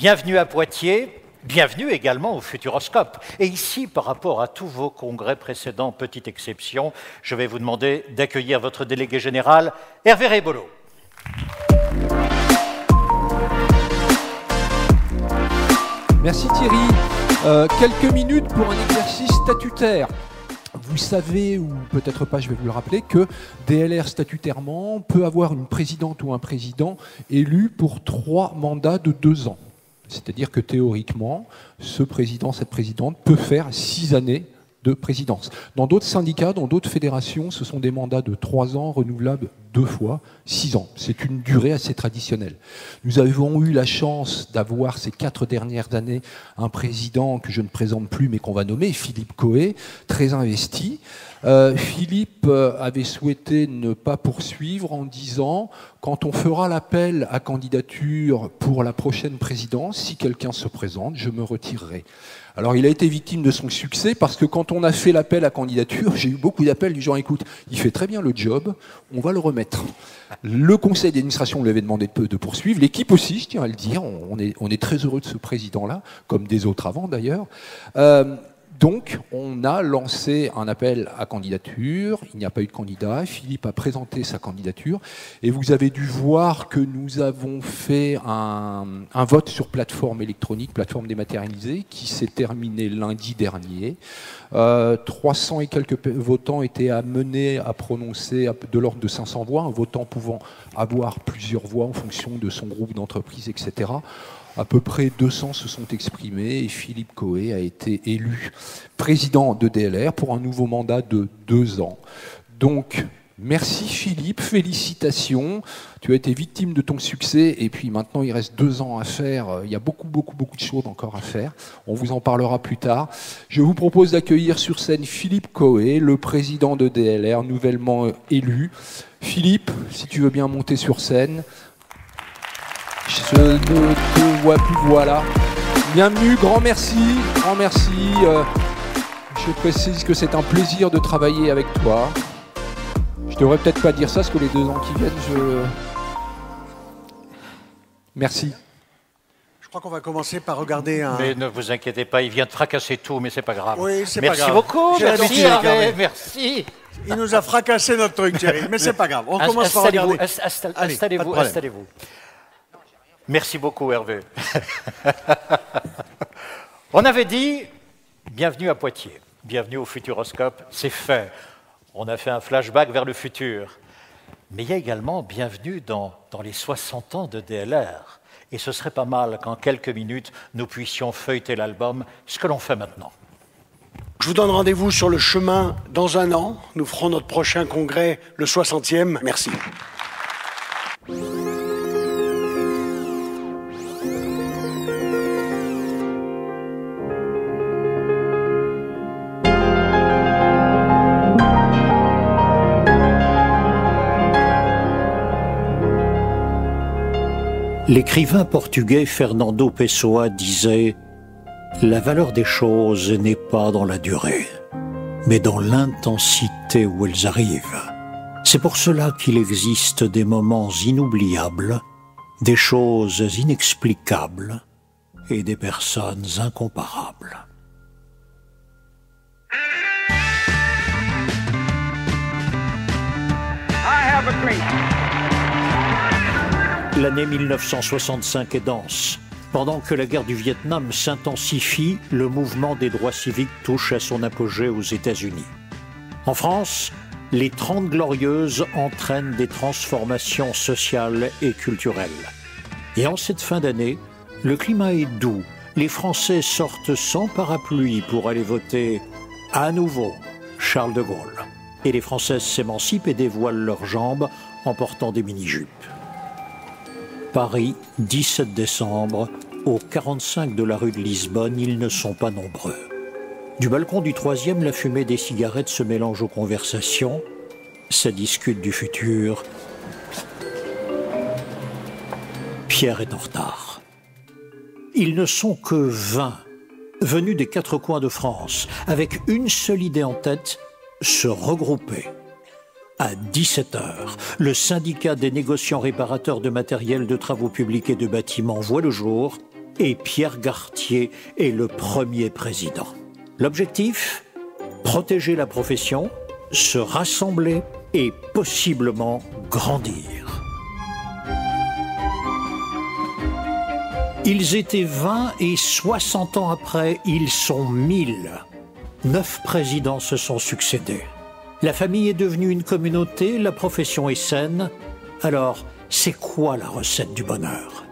Bienvenue à Poitiers, bienvenue également au Futuroscope. Et ici, par rapport à tous vos congrès précédents, petite exception, je vais vous demander d'accueillir votre délégué général, Hervé Reybolo. Merci Thierry. Quelques minutes pour un exercice statutaire. Vous savez, ou peut-être pas, je vais vous le rappeler, que DLR statutairement peut avoir une présidente ou un président élu pour 3 mandats de 2 ans. C'est-à-dire que théoriquement, ce président, cette présidente peut faire 6 années de présidence. Dans d'autres syndicats, dans d'autres fédérations, ce sont des mandats de 3 ans renouvelables 2 fois, 6 ans. C'est une durée assez traditionnelle. Nous avons eu la chance d'avoir ces 4 dernières années un président que je ne présente plus mais qu'on va nommer, Philippe Coé, très investi. Philippe avait souhaité ne pas poursuivre en disant « Quand on fera l'appel à candidature pour la prochaine présidence, si quelqu'un se présente, je me retirerai ». Alors il a été victime de son succès parce que quand on a fait l'appel à candidature, j'ai eu beaucoup d'appels du genre « Écoute, il fait très bien le job, on va le remettre ». Le conseil d'administration lui avait demandé de poursuivre, l'équipe aussi, je tiens à le dire, on est très heureux de ce président-là, comme des autres avant d'ailleurs. Donc, on a lancé un appel à candidature, il n'y a pas eu de candidat, Philippe a présenté sa candidature, et vous avez dû voir que nous avons fait un vote sur plateforme électronique, plateforme dématérialisée, qui s'est terminé lundi dernier. 300 et quelques votants étaient amenés à prononcer de l'ordre de 500 voix, un votant pouvant avoir plusieurs voix en fonction de son groupe d'entreprise, etc. À peu près 200 se sont exprimés et Philippe Coé a été élu président de DLR pour un nouveau mandat de 2 ans. Donc, merci Philippe, félicitations. Tu as été victime de ton succès et puis maintenant il reste 2 ans à faire. Il y a beaucoup de choses encore à faire. On vous en parlera plus tard. Je vous propose d'accueillir sur scène Philippe Coé, le président de DLR, nouvellement élu. Philippe, si tu veux bien monter sur scène. Je ne te vois plus, voilà. Bienvenue, grand merci, grand merci. Je précise que c'est un plaisir de travailler avec toi. Je devrais peut-être pas dire ça, parce que les 2 ans qui viennent, Merci. Je crois qu'on va commencer par regarder un... Mais ne vous inquiétez pas, il vient de fracasser tout, mais c'est pas grave. Oui, c'est pas grave. Merci beaucoup, merci Hervé, merci. Il nous a fracassé notre truc, Thierry, mais c'est pas grave. On commence par regarder. Installez-vous. Merci beaucoup, Hervé. On avait dit bienvenue à Poitiers, bienvenue au Futuroscope, c'est fait. On a fait un flashback vers le futur. Mais il y a également bienvenue dans les 60 ans de DLR. Et ce serait pas mal qu'en quelques minutes, nous puissions feuilleter l'album, ce que l'on fait maintenant. Je vous donne rendez-vous sur le chemin dans 1 an. Nous ferons notre prochain congrès, le 60e. Merci. L'écrivain portugais Fernando Pessoa disait « La valeur des choses n'est pas dans la durée, mais dans l'intensité où elles arrivent. C'est pour cela qu'il existe des moments inoubliables, des choses inexplicables et des personnes incomparables. » L'année 1965 est dense. Pendant que la guerre du Vietnam s'intensifie, le mouvement des droits civiques touche à son apogée aux États-Unis. En France, les 30 Glorieuses entraînent des transformations sociales et culturelles. Et en cette fin d'année, le climat est doux. Les Français sortent sans parapluie pour aller voter à nouveau Charles de Gaulle. Et les Françaises s'émancipent et dévoilent leurs jambes en portant des mini-jupes. Paris, 17 décembre, au 45 de la rue de Lisbonne, ils ne sont pas nombreux. Du balcon du 3e, la fumée des cigarettes se mélange aux conversations. Ça discute du futur. Pierre est en retard. Ils ne sont que 20, venus des 4 coins de France, avec une seule idée en tête, se regrouper. À 17h, le syndicat des négociants réparateurs de matériel de travaux publics et de bâtiments voit le jour et Pierre Gartier est le premier président. L'objectif ? Protéger la profession, se rassembler et possiblement grandir. Ils étaient 20 et 60 ans après, ils sont 1000. 9 présidents se sont succédés. La famille est devenue une communauté, la profession est saine. Alors, c'est quoi la recette du bonheur ?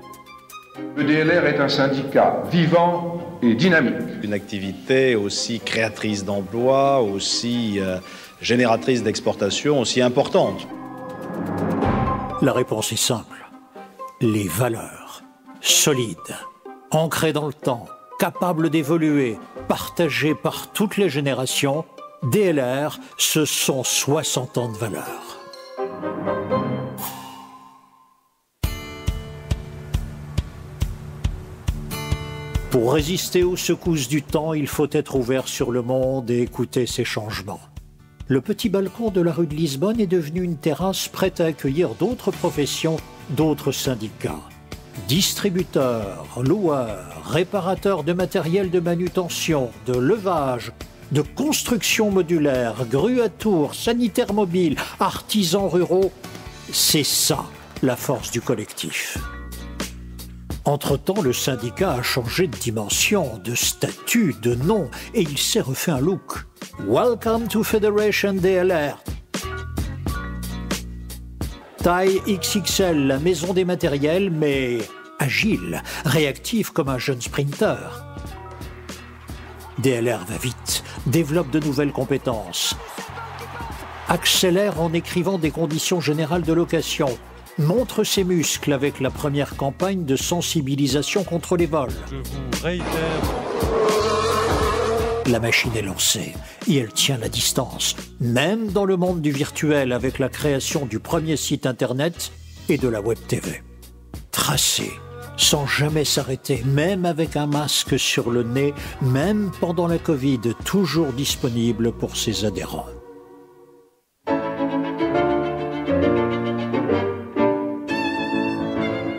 Le DLR est un syndicat vivant et dynamique. Une activité aussi créatrice d'emplois, aussi génératrice d'exportation, aussi importante. La réponse est simple. Les valeurs, solides, ancrées dans le temps, capables d'évoluer, partagées par toutes les générations, DLR, ce sont 60 ans de valeurs. Pour résister aux secousses du temps, il faut être ouvert sur le monde et écouter ses changements. Le petit balcon de la rue de Lisbonne est devenu une terrasse prête à accueillir d'autres professions, d'autres syndicats. Distributeurs, loueurs, réparateurs de matériel de manutention, de levage, de construction modulaire, grues à tours, sanitaires mobiles, artisans ruraux, c'est ça la force du collectif. Entre-temps, le syndicat a changé de dimension, de statut, de nom, et il s'est refait un look. Welcome to Federation DLR. Taille XXL, la maison des matériels, mais agile, réactif comme un jeune sprinter. DLR va vite, développe de nouvelles compétences, accélère en écrivant des conditions générales de location, montre ses muscles avec la première campagne de sensibilisation contre les vols. Je vous réitère. La machine est lancée et elle tient la distance, même dans le monde du virtuel avec la création du premier site internet et de la web TV. Tracé, sans jamais s'arrêter, même avec un masque sur le nez, même pendant la Covid, toujours disponible pour ses adhérents.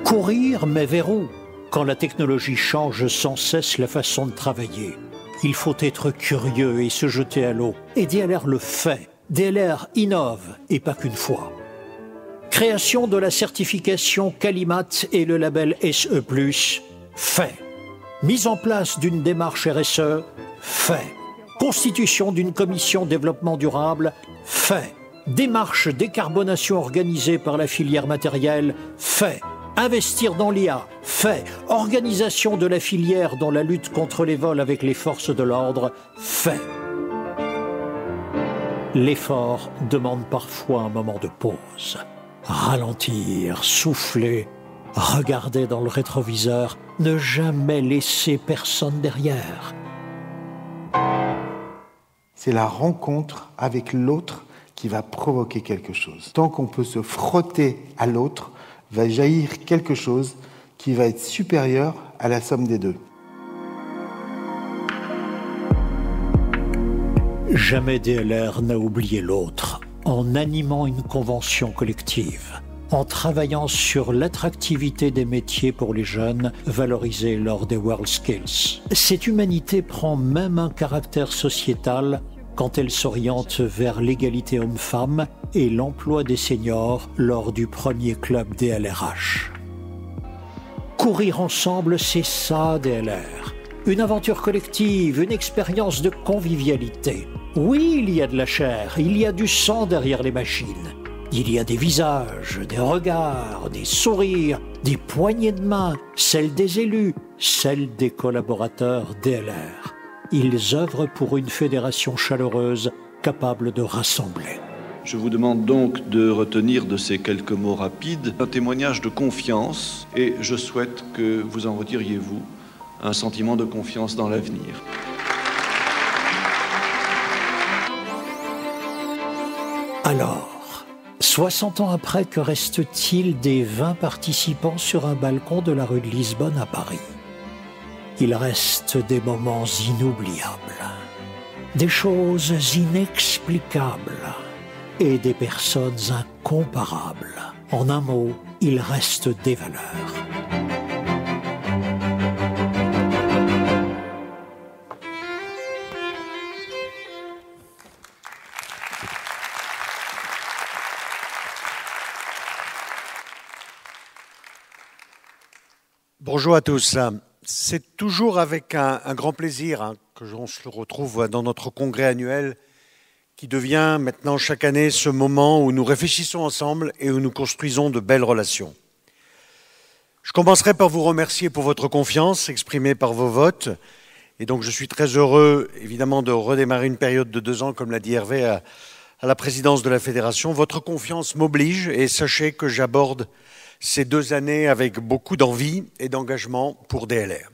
Courir, mais vers où ? Quand la technologie change sans cesse la façon de travailler. Il faut être curieux et se jeter à l'eau. Et DLR le fait. DLR innove, et pas qu'une fois. Création de la certification Calimat et le label SE+, fait. Mise en place d'une démarche RSE, fait. Constitution d'une commission développement durable, fait. Démarche décarbonation organisée par la filière matérielle, fait. Investir dans l'IA, fait. Organisation de la filière dans la lutte contre les vols avec les forces de l'ordre, fait. L'effort demande parfois un moment de pause. Ralentir, souffler, regarder dans le rétroviseur, ne jamais laisser personne derrière. C'est la rencontre avec l'autre qui va provoquer quelque chose. Tant qu'on peut se frotter à l'autre, va jaillir quelque chose qui va être supérieur à la somme des deux. Jamais DLR n'a oublié l'autre, en animant une convention collective, en travaillant sur l'attractivité des métiers pour les jeunes, valorisés lors des WorldSkills. Cette humanité prend même un caractère sociétal quand elle s'oriente vers l'égalité homme-femme et l'emploi des seniors lors du premier club DLRH. Courir ensemble, c'est ça DLR. Une aventure collective, une expérience de convivialité. Oui, il y a de la chair, il y a du sang derrière les machines. Il y a des visages, des regards, des sourires, des poignées de main, celles des élus, celles des collaborateurs DLR. Ils œuvrent pour une fédération chaleureuse, capable de rassembler. Je vous demande donc de retenir de ces quelques mots rapides un témoignage de confiance et je souhaite que vous en retiriez, vous, un sentiment de confiance dans l'avenir. Alors, 60 ans après, que reste-t-il des 20 participants sur un balcon de la rue de Lisbonne à Paris ? Il reste des moments inoubliables, des choses inexplicables et des personnes incomparables. En un mot, il reste des valeurs. Bonjour à tous. C'est toujours avec un grand plaisir que l'on se retrouve dans notre congrès annuel qui devient maintenant chaque année ce moment où nous réfléchissons ensemble et où nous construisons de belles relations. Je commencerai par vous remercier pour votre confiance exprimée par vos votes. Et donc je suis très heureux évidemment de redémarrer une période de 2 ans, comme l'a dit Hervé, à la présidence de la Fédération. Votre confiance m'oblige et sachez que j'aborde ces 2 années avec beaucoup d'envie et d'engagement pour DLR.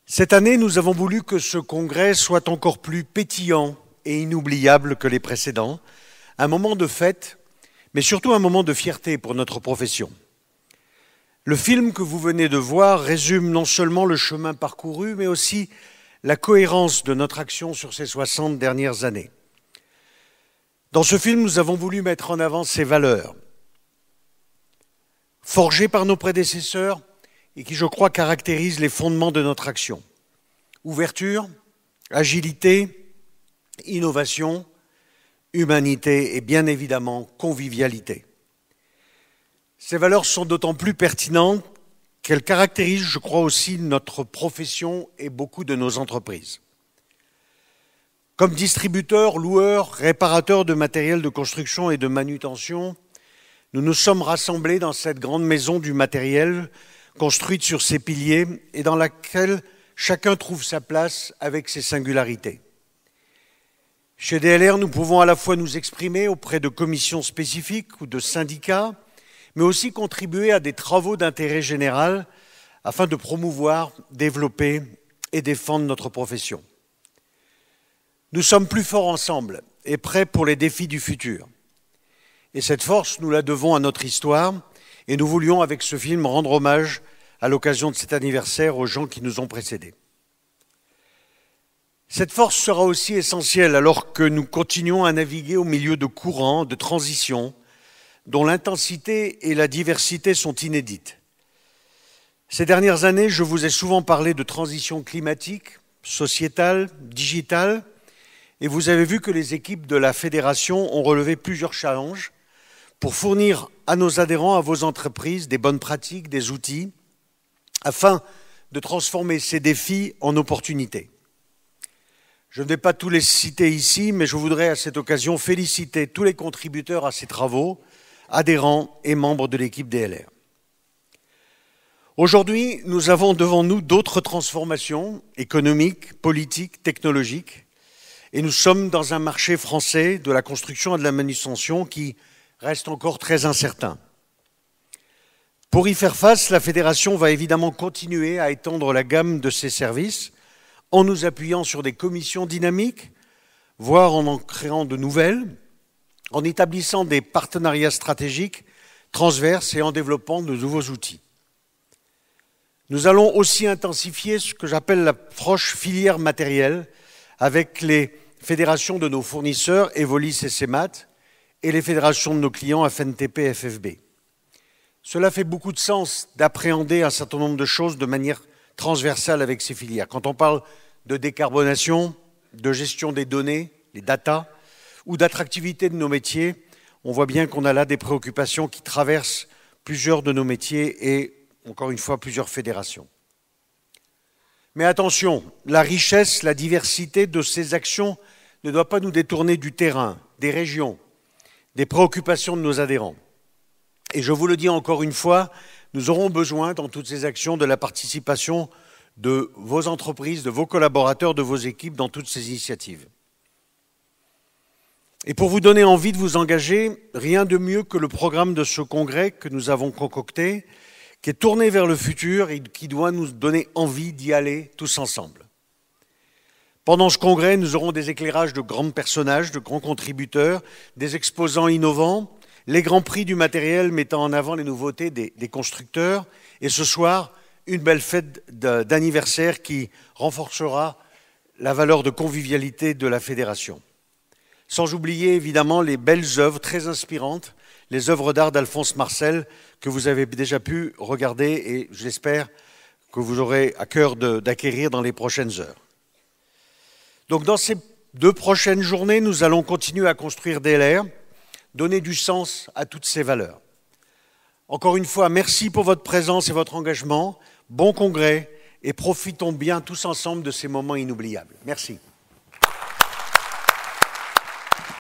Cette année, nous avons voulu que ce congrès soit encore plus pétillant et inoubliable que les précédents, un moment de fête, mais surtout un moment de fierté pour notre profession. Le film que vous venez de voir résume non seulement le chemin parcouru, mais aussi la cohérence de notre action sur ces 60 dernières années. Dans ce film, nous avons voulu mettre en avant ces valeurs, forgées par nos prédécesseurs et qui, je crois, caractérisent les fondements de notre action. Ouverture, agilité, innovation, humanité et bien évidemment convivialité. Ces valeurs sont d'autant plus pertinentes qu'elles caractérisent, je crois aussi, notre profession et beaucoup de nos entreprises. Comme distributeurs, loueurs, réparateurs de matériel de construction et de manutention, nous nous sommes rassemblés dans cette grande maison du matériel construite sur ses piliers et dans laquelle chacun trouve sa place avec ses singularités. Chez DLR, nous pouvons à la fois nous exprimer auprès de commissions spécifiques ou de syndicats, mais aussi contribuer à des travaux d'intérêt général afin de promouvoir, développer et défendre notre profession. Nous sommes plus forts ensemble et prêts pour les défis du futur. Et cette force, nous la devons à notre histoire et nous voulions, avec ce film, rendre hommage à l'occasion de cet anniversaire aux gens qui nous ont précédés. Cette force sera aussi essentielle alors que nous continuons à naviguer au milieu de courants, de transitions, dont l'intensité et la diversité sont inédites. Ces dernières années, je vous ai souvent parlé de transition climatique, sociétale, digitale, et vous avez vu que les équipes de la Fédération ont relevé plusieurs challenges pour fournir à nos adhérents, à vos entreprises, des bonnes pratiques, des outils, afin de transformer ces défis en opportunités. Je ne vais pas tous les citer ici, mais je voudrais à cette occasion féliciter tous les contributeurs à ces travaux, adhérents et membres de l'équipe DLR. Aujourd'hui, nous avons devant nous d'autres transformations économiques, politiques, technologiques, et nous sommes dans un marché français de la construction et de la manutention qui reste encore très incertain. Pour y faire face, la Fédération va évidemment continuer à étendre la gamme de ses services en nous appuyant sur des commissions dynamiques, voire en créant de nouvelles, en établissant des partenariats stratégiques transverses et en développant de nouveaux outils. Nous allons aussi intensifier ce que j'appelle l'approche filière matérielle avec les fédérations de nos fournisseurs, Evolis et CEMAT, et les fédérations de nos clients, FNTP et FFB. Cela fait beaucoup de sens d'appréhender un certain nombre de choses de manière transversale avec ces filières. Quand on parle de décarbonation, de gestion des données, les data, ou d'attractivité de nos métiers, on voit bien qu'on a là des préoccupations qui traversent plusieurs de nos métiers et, encore une fois, plusieurs fédérations. Mais attention, la richesse, la diversité de ces actions ne doit pas nous détourner du terrain, des régions, des préoccupations de nos adhérents. Et je vous le dis encore une fois, nous aurons besoin dans toutes ces actions de la participation de vos entreprises, de vos collaborateurs, de vos équipes dans toutes ces initiatives. Et pour vous donner envie de vous engager, rien de mieux que le programme de ce congrès que nous avons concocté, qui est tourné vers le futur et qui doit nous donner envie d'y aller tous ensemble. Pendant ce congrès, nous aurons des éclairages de grands personnages, de grands contributeurs, des exposants innovants, les grands prix du matériel mettant en avant les nouveautés des constructeurs, et ce soir, une belle fête d'anniversaire qui renforcera la valeur de convivialité de la Fédération. Sans oublier évidemment les belles œuvres très inspirantes, les œuvres d'art d'Alphonse Marcel que vous avez déjà pu regarder et j'espère que vous aurez à cœur d'acquérir dans les prochaines heures. Donc dans ces 2 prochaines journées, nous allons continuer à construire DLR, donner du sens à toutes ces valeurs. Encore une fois, merci pour votre présence et votre engagement. Bon congrès et profitons bien tous ensemble de ces moments inoubliables. Merci.